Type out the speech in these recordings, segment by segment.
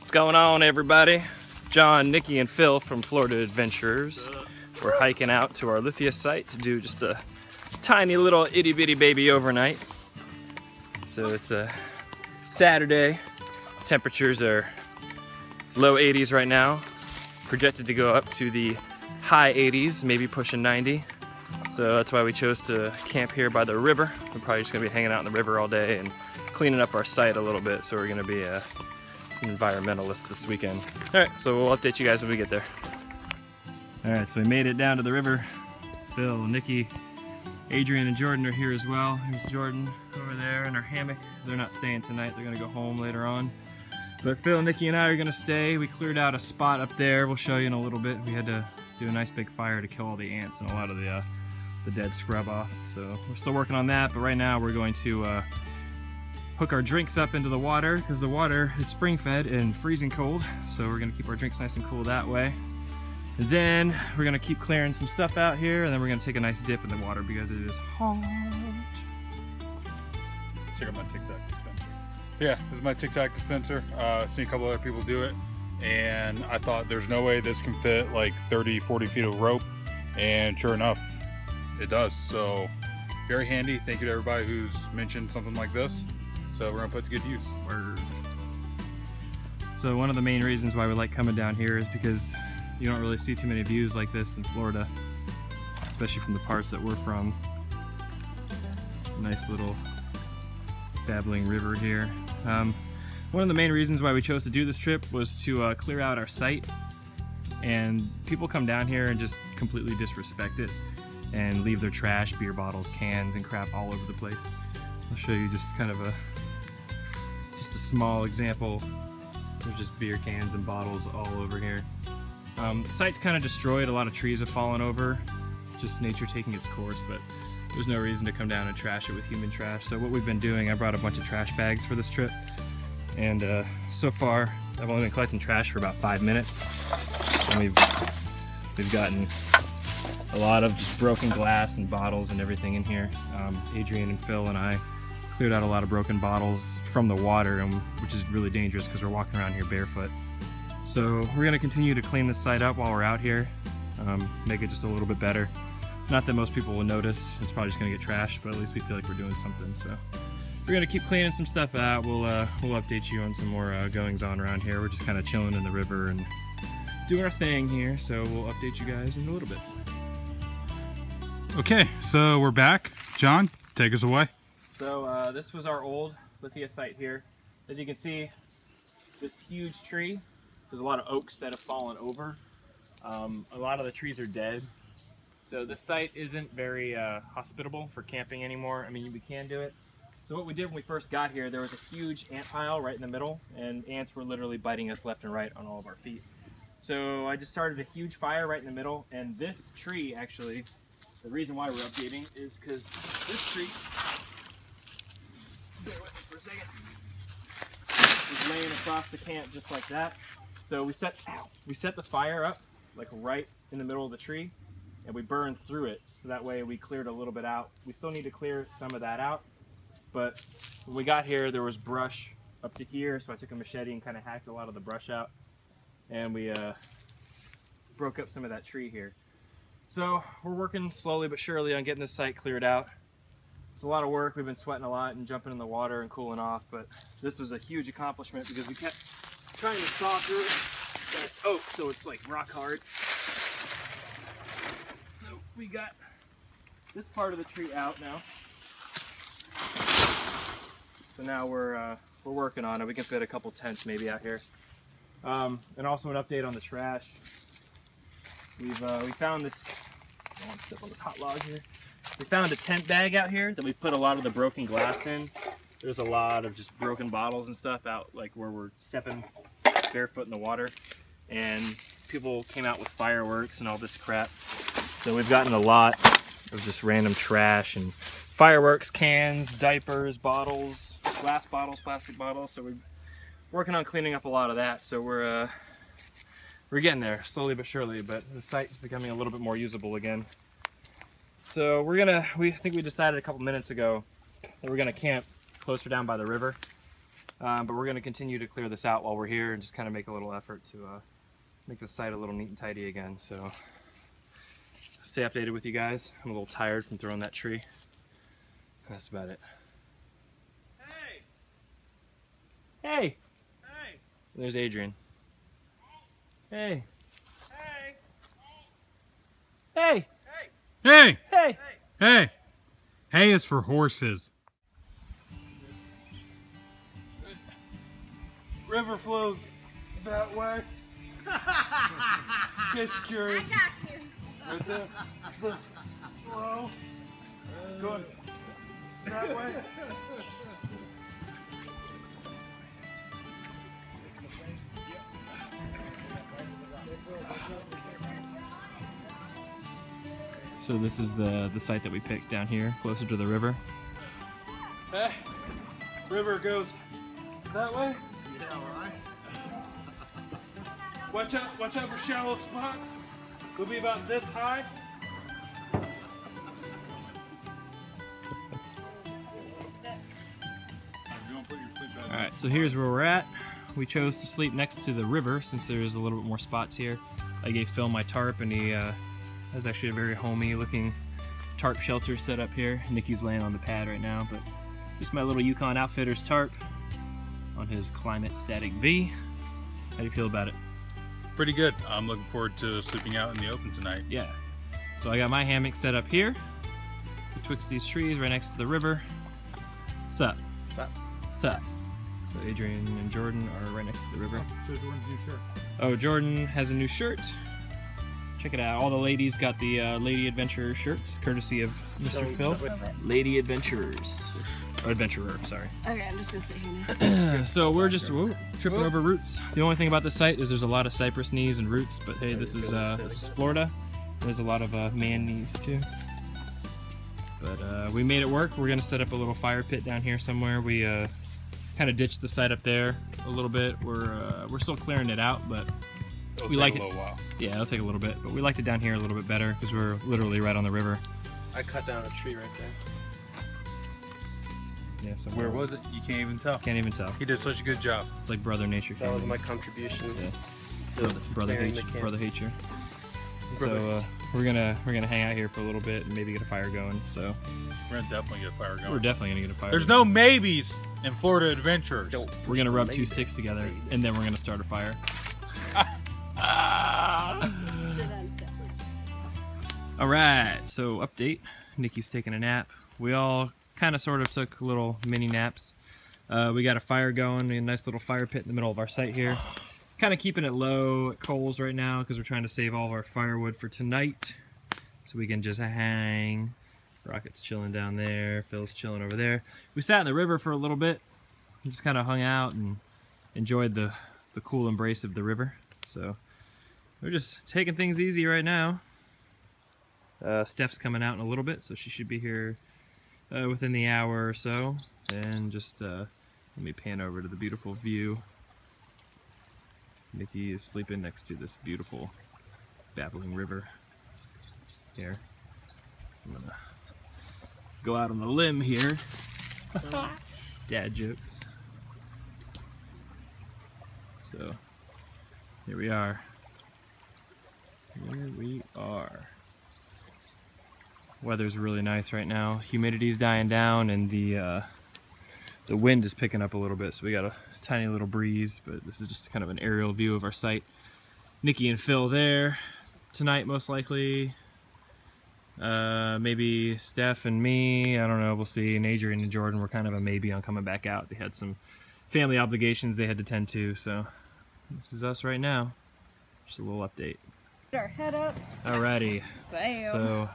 What's going on, everybody? John, Nikki, and Phil from Florida Adventures. We're hiking out to our Lithia site to do just a tiny little itty bitty baby overnight. So it's a Saturday. Temperatures are low 80s right now. Projected to go up to the high 80s, maybe pushing 90. So that's why we chose to camp here by the river. We're probably just gonna be hanging out in the river all day and cleaning up our site a little bit. So we're gonna be some environmentalists this weekend. All right, so we'll update you guys when we get there. All right, so we made it down to the river. Phil, Nikki, Adrian, and Jordan are here as well. Here's Jordan over there in our hammock. They're not staying tonight. They're gonna go home later on. But Phil, Nikki, and I are gonna stay. We cleared out a spot up there. We'll show you in a little bit. We had to do a nice big fire to kill all the ants and a lot of the dead scrub off. So we're still working on that, but right now we're going to hook our drinks up into the water because the water is spring fed and freezing cold. So we're gonna keep our drinks nice and cool that way. And then we're gonna keep clearing some stuff out here, and then we're gonna take a nice dip in the water because it is hot. Check out my TikTok dispenser. Yeah, this is my TikTok dispenser. I've seen a couple other people do it, and I thought there's no way this can fit like 30, 40 feet of rope, and sure enough, it does. So very handy. Thank you to everybody who's mentioned something like this. So we're gonna put it to good use. Word. So one of the main reasons why we like coming down here is because you don't really see too many views like this in Florida, especially from the parts that we're from. Nice little babbling river here. One of the main reasons why we chose to do this trip was to clear out our site, and people come down here and just completely disrespect it and leave their trash, beer bottles, cans, and crap all over the place. I'll show you just kind of a small example. There's just beer cans and bottles all over here. The site's kind of destroyed. A lot of trees have fallen over. Just nature taking its course, but there's no reason to come down and trash it with human trash. So what we've been doing, I brought a bunch of trash bags for this trip, and so far I've only been collecting trash for about 5 minutes, and we've gotten a lot of just broken glass and bottles and everything in here. Adrian and Phil and I cleared out a lot of broken bottles from the water, which is really dangerous because we're walking around here barefoot. So we're going to continue to clean this site up while we're out here, make it just a little bit better. Not that most people will notice, it's probably just going to get trashed, but at least we feel like we're doing something. So we're going to keep cleaning some stuff out. We'll update you on some more goings on around here. We're just kind of chilling in the river and doing our thing here, so we'll update you guys in a little bit. Okay, so we're back. John, take us away. So this was our old Lithia site here. As you can see, this huge tree, there's a lot of oaks that have fallen over. A lot of the trees are dead. So this site isn't very hospitable for camping anymore. I mean, we can do it. So what we did when we first got here, there was a huge ant pile right in the middle, and ants were literally biting us left and right on all of our feet. So I just started a huge fire right in the middle, and this tree actually, the reason why we're updating is because this tree, bear with me for a second, is laying across the camp just like that. So we set the fire up like right in the middle of the tree, and we burned through it. So that way we cleared a little bit out. We still need to clear some of that out, but when we got here there was brush up to here, so I took a machete and kind of hacked a lot of the brush out, and we broke up some of that tree here. So we're working slowly but surely on getting this site cleared out. It's a lot of work. We've been sweating a lot and jumping in the water and cooling off, but this was a huge accomplishment because we kept trying to saw through it. And it's oak, so it's like rock hard. So we got this part of the tree out now. So now we're working on it. We can fit a couple tents maybe out here. And also an update on the trash. We found this. I don't want to step on this hot log here. We found a tent bag out here that we put a lot of the broken glass in. There's a lot of just broken bottles and stuff out like where we're stepping barefoot in the water, and people came out with fireworks and all this crap. So we've gotten a lot of just random trash and fireworks, cans, diapers, bottles, glass bottles, plastic bottles. So we're working on cleaning up a lot of that. So we're getting there slowly but surely, but the site's becoming a little bit more usable again. So we think we decided a couple minutes ago that we're gonna camp closer down by the river. But we're going to continue to clear this out while we're here and just kind of make a little effort to make the site a little neat and tidy again. So stay updated with you guys. I'm a little tired from throwing that tree. That's about it. Hey! Hey! Hey! There's Adrian. Hey! Hey! Hey! Hey! Hey! Hey! Hay is for horses. River flows that way. In case you're curious. I got you. Right there. It's the flow. Going that way. So this is the site that we picked down here, closer to the river. Hey, river goes that way. Yeah, alright. Watch out for shallow spots. We'll be about this high. Alright, so here's where we're at. We chose to sleep next to the river since there's a little bit more spots here. I gave Phil my tarp and he has actually a very homey looking tarp shelter set up here. Nikki's laying on the pad right now, but just my little Yukon Outfitters tarp on his Climate Static V. How do you feel about it? Pretty good. I'm looking forward to sleeping out in the open tonight. Yeah. So I got my hammock set up here betwixt these trees right next to the river. What's up? Sup? What's up? So Adrian and Jordan are right next to the river. So Jordan's new shirt. Oh, Jordan has a new shirt. Check it out. All the ladies got the Lady Adventurer shirts, courtesy of Mr. Phil. Lady Adventurers. Or Adventurer, sorry. Okay, I'm just gonna sit here now. So we're just tripping over roots. The only thing about this site is there's a lot of cypress knees and roots, but hey, this is Florida. There's a lot of man knees too. But we made it work. We're gonna set up a little fire pit down here somewhere. We kind of ditched the site up there a little bit. We're still clearing it out, but we like it. A little while. Yeah, it'll take a little bit, but we liked it down here a little bit better because we're literally right on the river. I cut down a tree right there. Yeah, so Where was it? You can't even tell. Can't even tell. He did such a good job. It's like Brother Nature. That was my contribution Yeah. to Brother clearing hates the camp. brother hates you. So we're gonna hang out here for a little bit and maybe get a fire going. So We're gonna definitely get a fire going. we're definitely gonna get a fire. There's going. no maybes in Florida Adventures. We're gonna rub two sticks together and then we're gonna start a fire. All right. So update. Nikki's taking a nap. We all kind of sort of took little mini naps. We got a fire going, a nice little fire pit in the middle of our site here. Kind of keeping it low at coals right now because we're trying to save all of our firewood for tonight so we can just hang. Rocket's chilling down there, Phil's chilling over there. We sat in the river for a little bit, just kind of hung out and enjoyed the cool embrace of the river. So we're just taking things easy right now. Steph's coming out in a little bit, so she should be here within the hour or so. And just let me pan over to the beautiful view. Nikki is sleeping next to this beautiful babbling river here. I'm gonna go out on the limb here. Dad jokes. So here we are. Here we are. Weather's really nice right now. Humidity's dying down and the wind is picking up a little bit, so we got a tiny little breeze, but this is just kind of an aerial view of our site. Nikki and Phil there tonight, most likely. Maybe Steph and me, I don't know, we'll see. And Adrian and Jordan were kind of a maybe on coming back out. They had some family obligations they had to tend to, so this is us right now. Just a little update. Put our head up. Alrighty. Bam. So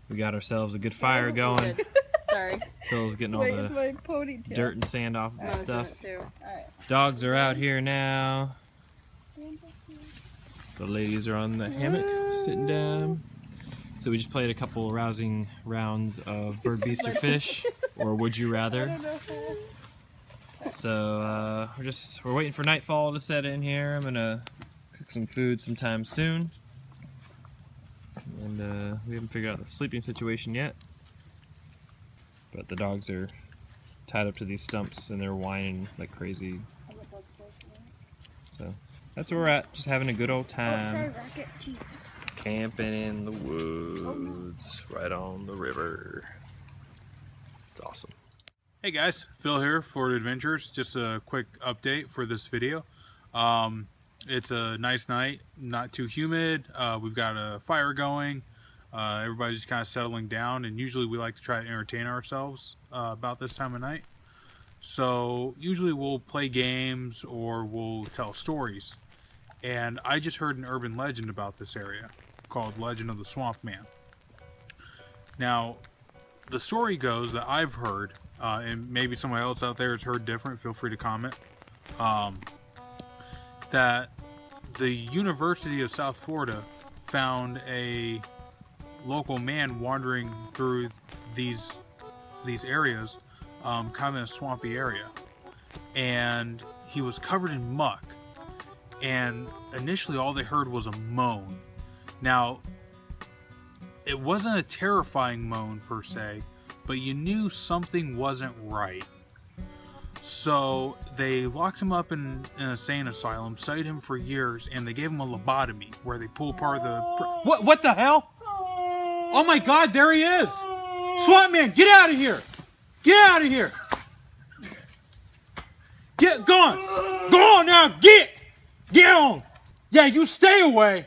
we got ourselves a good fire going. Sorry. Phil's getting all Wait, it's the my ponytail. dirt and sand off of Oh, the it's on stuff. it too. Alright. Dogs are out here now. The ladies are on the hammock, sitting down. So we just played a couple rousing rounds of bird, beast, or fish, or would you I rather. don't know. So we're waiting for nightfall to set in here. I'm gonna cook some food sometime soon, and we haven't figured out the sleeping situation yet. But the dogs are tied up to these stumps and they're whining like crazy. So that's where we're at, just having a good old time. Camping in the woods, right on the river. It's awesome. Hey guys, Phil here, Florida Adventures. Just a quick update for this video. It's a nice night, not too humid. We've got a fire going. Everybody's just kind of settling down, and usually we like to try to entertain ourselves about this time of night. So usually we'll play games or we'll tell stories. And I just heard an urban legend about this area called Legend of the Swamp Man. Now, the story goes that I've heard, and maybe somebody else out there has heard different, feel free to comment, that the University of South Florida found a local man wandering through these areas, kind of in a swampy area, and he was covered in muck, and initially all they heard was a moan. Now, it wasn't a terrifying moan per se, but you knew something wasn't right. So they locked him up in an insane asylum, studied him for years, and they gave him a lobotomy where they pull apart the... What the hell? Oh my God, there he is! Swamp Man, get out of here! Get out of here! Go on! Go on now, get on! Yeah, you stay away!